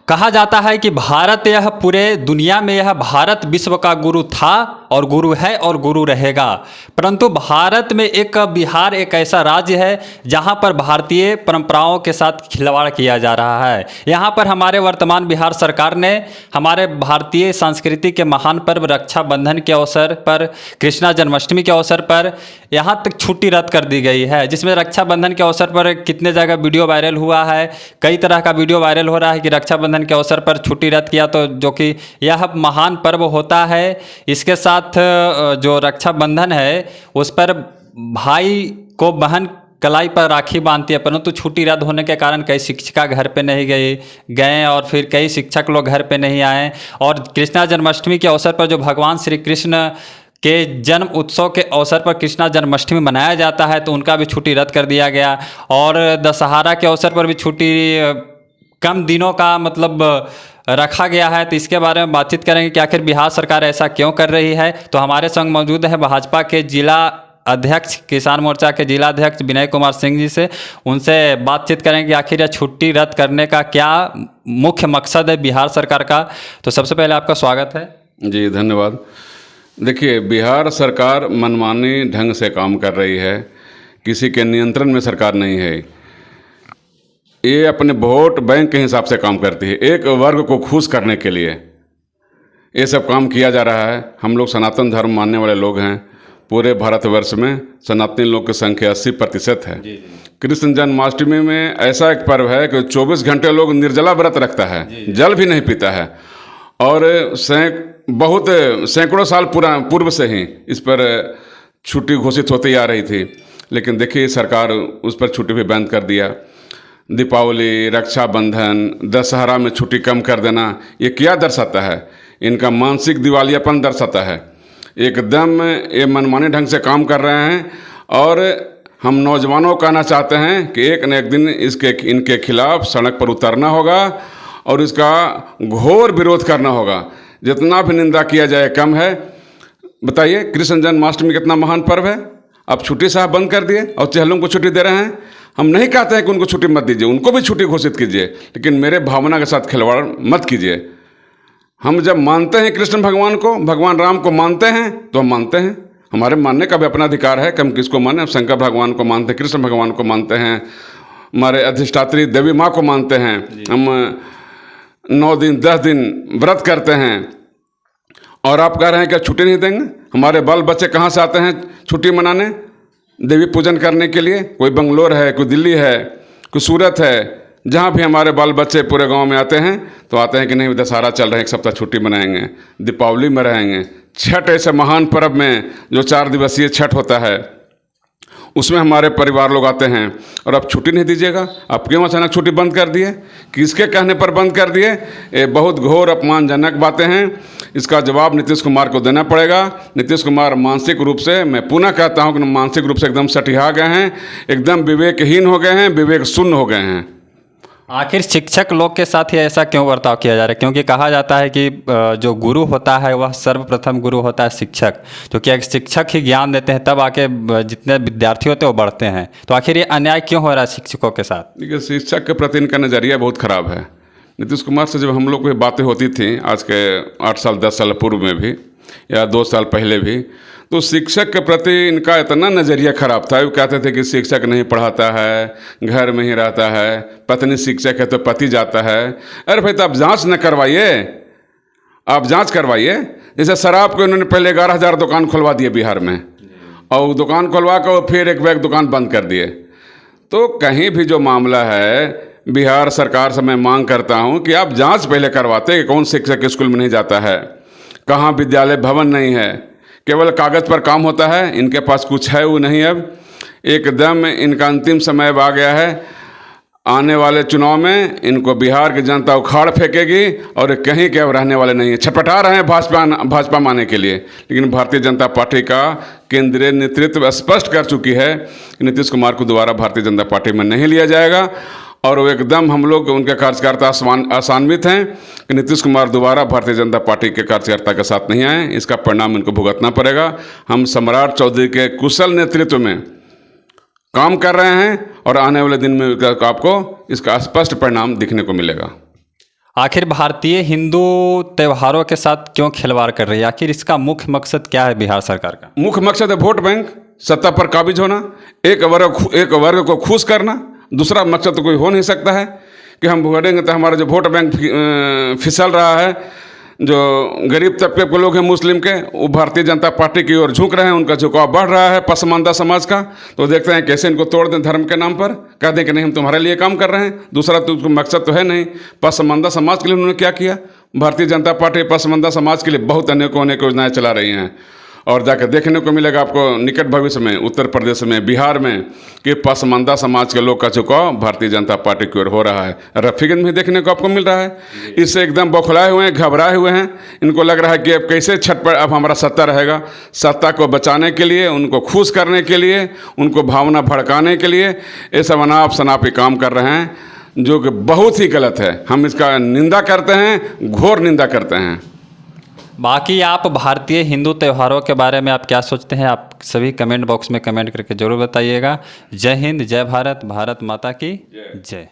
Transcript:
कहा जाता है कि भारत यह पूरे दुनिया में यह भारत विश्व का गुरु था और गुरु है और गुरु रहेगा। परंतु भारत में एक बिहार एक ऐसा राज्य है जहां पर भारतीय परंपराओं के साथ खिलवाड़ किया जा रहा है। यहां पर हमारे वर्तमान बिहार सरकार ने हमारे भारतीय संस्कृति के महान पर्व रक्षाबंधन के अवसर पर, कृष्णा जन्माष्टमी के अवसर पर यहां तक छुट्टी रद्द कर दी गई है, जिसमें रक्षाबंधन के अवसर पर कितने जगह वीडियो वायरल हुआ है। कई तरह का वीडियो वायरल हो रहा है कि रक्षाबंधन के अवसर पर छुट्टी रद्द किया, तो जो कि यह महान पर्व होता है। इसके साथ जो रक्षाबंधन है उस पर भाई को बहन कलाई पर राखी बांधती है, परंतु छुट्टी रद्द होने के कारण कई शिक्षिका घर पे नहीं गए और फिर कई शिक्षक लोग घर पे नहीं आए। और कृष्णा जन्माष्टमी के अवसर पर जो भगवान श्री कृष्ण के जन्म उत्सव के अवसर पर कृष्णा जन्माष्टमी मनाया जाता है, तो उनका भी छुट्टी रद्द कर दिया गया। और दशहरा के अवसर पर भी छुट्टी कम दिनों का मतलब रखा गया है। तो इसके बारे में बातचीत करेंगे कि आखिर बिहार सरकार ऐसा क्यों कर रही है। तो हमारे संग मौजूद है भाजपा के जिला अध्यक्ष, किसान मोर्चा के जिला अध्यक्ष विनय कुमार सिंह जी से। उनसे बातचीत करेंगे कि आखिर यह छुट्टी रद्द करने का क्या मुख्य मकसद है बिहार सरकार का। तो सबसे पहले आपका स्वागत है। जी धन्यवाद। देखिए, बिहार सरकार मनमानी ढंग से काम कर रही है, किसी के नियंत्रण में सरकार नहीं है। ये अपने वोट बैंक के हिसाब से काम करती है, एक वर्ग को खुश करने के लिए ये सब काम किया जा रहा है। हम लोग सनातन धर्म मानने वाले लोग हैं। पूरे भारतवर्ष में सनातनी लोग की संख्या 80% है। कृष्ण जन्माष्टमी में ऐसा एक पर्व है कि 24 घंटे लोग निर्जला व्रत रखता है, जल भी नहीं पीता है। और सैकड़ों साल पूर्व से ही इस पर छुट्टी घोषित होती आ रही थी, लेकिन देखिए सरकार उस पर छुट्टी भी बंद कर दिया। दीपावली, रक्षाबंधन, दशहरा में छुट्टी कम कर देना, ये क्या दर्शाता है? इनका मानसिक दिवालियापन दर्शाता है। एकदम ये मनमाने ढंग से काम कर रहे हैं। और हम नौजवानों को कहना चाहते हैं कि एक न एक दिन इनके खिलाफ सड़क पर उतरना होगा और इसका घोर विरोध करना होगा। जितना भी निंदा किया जाए कम है। बताइए, कृष्ण जन्माष्टमी कितना महान पर्व है, आप छुट्टी साहब बंद कर दिए और चेहलों को छुट्टी दे रहे हैं। हम नहीं कहते हैं कि उनको छुट्टी मत दीजिए, उनको भी छुट्टी घोषित कीजिए, लेकिन मेरे भावना के साथ खिलवाड़ मत कीजिए। हम जब मानते हैं कृष्ण भगवान को, भगवान राम को मानते हैं, तो हम मानते हैं। हमारे मानने का भी अपना अधिकार है कि हम किसको माने। शंकर भगवान को मानते हैं, कृष्ण भगवान को मानते हैं, हमारे अधिष्ठात्री देवी माँ को मानते हैं। हम 9 दिन 10 दिन व्रत करते हैं और आप कह रहे हैं कि छुट्टी नहीं देंगे। हमारे बाल बच्चे कहाँ से आते हैं छुट्टी मनाने, देवी पूजन करने के लिए? कोई बंगलोर है, कोई दिल्ली है, कोई सूरत है। जहाँ भी हमारे बाल बच्चे पूरे गांव में आते हैं तो आते हैं कि नहीं दशहरा चल रहा है, एक सप्ताह छुट्टी मनाएंगे, दीपावली में रहेंगे। छठ ऐसे महान पर्व में जो 4 दिवसीय छठ होता है, उसमें हमारे परिवार लोग आते हैं और आप छुट्टी नहीं दीजिएगा। आप क्यों अचानक छुट्टी बंद कर दिए? किसके कहने पर बंद कर दिए? ये बहुत घोर अपमानजनक बातें हैं। इसका जवाब नीतीश कुमार को देना पड़ेगा। नीतीश कुमार मानसिक रूप से, मैं पुनः कहता हूं कि मानसिक रूप से एकदम सटिहा गए हैं, एकदम विवेकहीन हो गए हैं, विवेक शून्य हो गए हैं। आखिर शिक्षक लोग के साथ ही ऐसा क्यों बर्ताव किया जा रहा है? क्योंकि कहा जाता है कि जो गुरु होता है वह सर्वप्रथम गुरु होता है शिक्षक, क्योंकि अगर शिक्षक ही ज्ञान देते हैं तब आके जितने विद्यार्थी होते हैं वो बढ़ते हैं। तो आखिर ये अन्याय क्यों हो रहा है शिक्षकों के साथ? देखिए, शिक्षक के प्रति इनका नज़रिया बहुत ख़राब है। नीतीश कुमार से जब हम लोग को बातें होती थी आज के 8 साल 10 साल पूर्व में भी या 2 साल पहले भी, तो शिक्षक के प्रति इनका इतना नज़रिया ख़राब था। वो कहते थे कि शिक्षक नहीं पढ़ाता है, घर में ही रहता है, पत्नी शिक्षक है तो पति जाता है। अरे भाई, तो आप जांच न करवाइए, आप जांच करवाइए। जैसे शराब को इन्होंने पहले 11,000 दुकान खुलवा दिए बिहार में, और दुकान खुलवा कर फिर एक बैग दुकान बंद कर दिए। तो कहीं भी जो मामला है, बिहार सरकार से मैं मांग करता हूं कि आप जांच पहले करवाते कि कौन शिक्षक स्कूल में नहीं जाता है, कहाँ विद्यालय भवन नहीं है, केवल कागज़ पर काम होता है। इनके पास कुछ है वो नहीं। अब एकदम इनका अंतिम समय आ गया है। आने वाले चुनाव में इनको बिहार की जनता उखाड़ फेंकेगी और कहीं के अब रहने वाले नहीं है। छटपटा रहे हैं भाजपा माने के लिए, लेकिन भारतीय जनता पार्टी का केंद्रीय नेतृत्व स्पष्ट कर चुकी है कि नीतीश कुमार को दोबारा भारतीय जनता पार्टी में नहीं लिया जाएगा। और वो एकदम हम लोग उनके कार्यकर्ता आशान्वित हैं कि नीतीश कुमार दोबारा भारतीय जनता पार्टी के कार्यकर्ता के साथ नहीं आए। इसका परिणाम इनको भुगतना पड़ेगा। हम सम्राट चौधरी के कुशल नेतृत्व में काम कर रहे हैं और आने वाले दिन में आपको इसका स्पष्ट परिणाम दिखने को मिलेगा। आखिर भारतीय हिंदू त्योहारों के साथ क्यों खिलवाड़ कर रही है? आखिर इसका मुख्य मकसद क्या है बिहार सरकार का? मुख्य मकसद है वोट बैंक, सत्ता पर काबिज होना, एक वर्ग को खुश करना। दूसरा मकसद तो कोई हो नहीं सकता है कि हम वोटेंगे तो हमारा जो वोट बैंक फिसल रहा है, जो गरीब तबके के लोग हैं मुस्लिम के, वो भारतीय जनता पार्टी की ओर झुक रहे हैं, उनका झुकाव बढ़ रहा है पसमानदा समाज का। तो देखते हैं कैसे इनको तोड़ दें धर्म के नाम पर, कह दें कि नहीं हम तुम्हारे लिए काम कर रहे हैं। दूसरा तो उसका मकसद तो है नहीं। पसमानदा समाज के लिए उन्होंने क्या किया? भारतीय जनता पार्टी पसमानदा समाज के लिए बहुत अनेकों योजनाएं चला रही हैं, और जाकर देखने को मिलेगा आपको निकट भविष्य में उत्तर प्रदेश में, बिहार में, कि पसमानदा समाज के लोग का झुकाव भारतीय जनता पार्टी की ओर हो रहा है। रफीगंज में देखने को आपको मिल रहा है। इससे एकदम बौखलाए हुए हैं, घबराए हुए हैं। इनको लग रहा है कि अब कैसे छठ पर अब हमारा सत्ता रहेगा। सत्ता को बचाने के लिए, उनको खुश करने के लिए, उनको भावना भड़काने के लिए ये सब अनाप शनाप काम कर रहे हैं, जो कि बहुत ही गलत है। हम इसका निंदा करते हैं, घोर निंदा करते हैं। बाकी आप भारतीय हिंदू त्योहारों के बारे में आप क्या सोचते हैं? आप सभी कमेंट बॉक्स में कमेंट करके ज़रूर बताइएगा। जय हिंद, जय भारत, भारत माता की जय।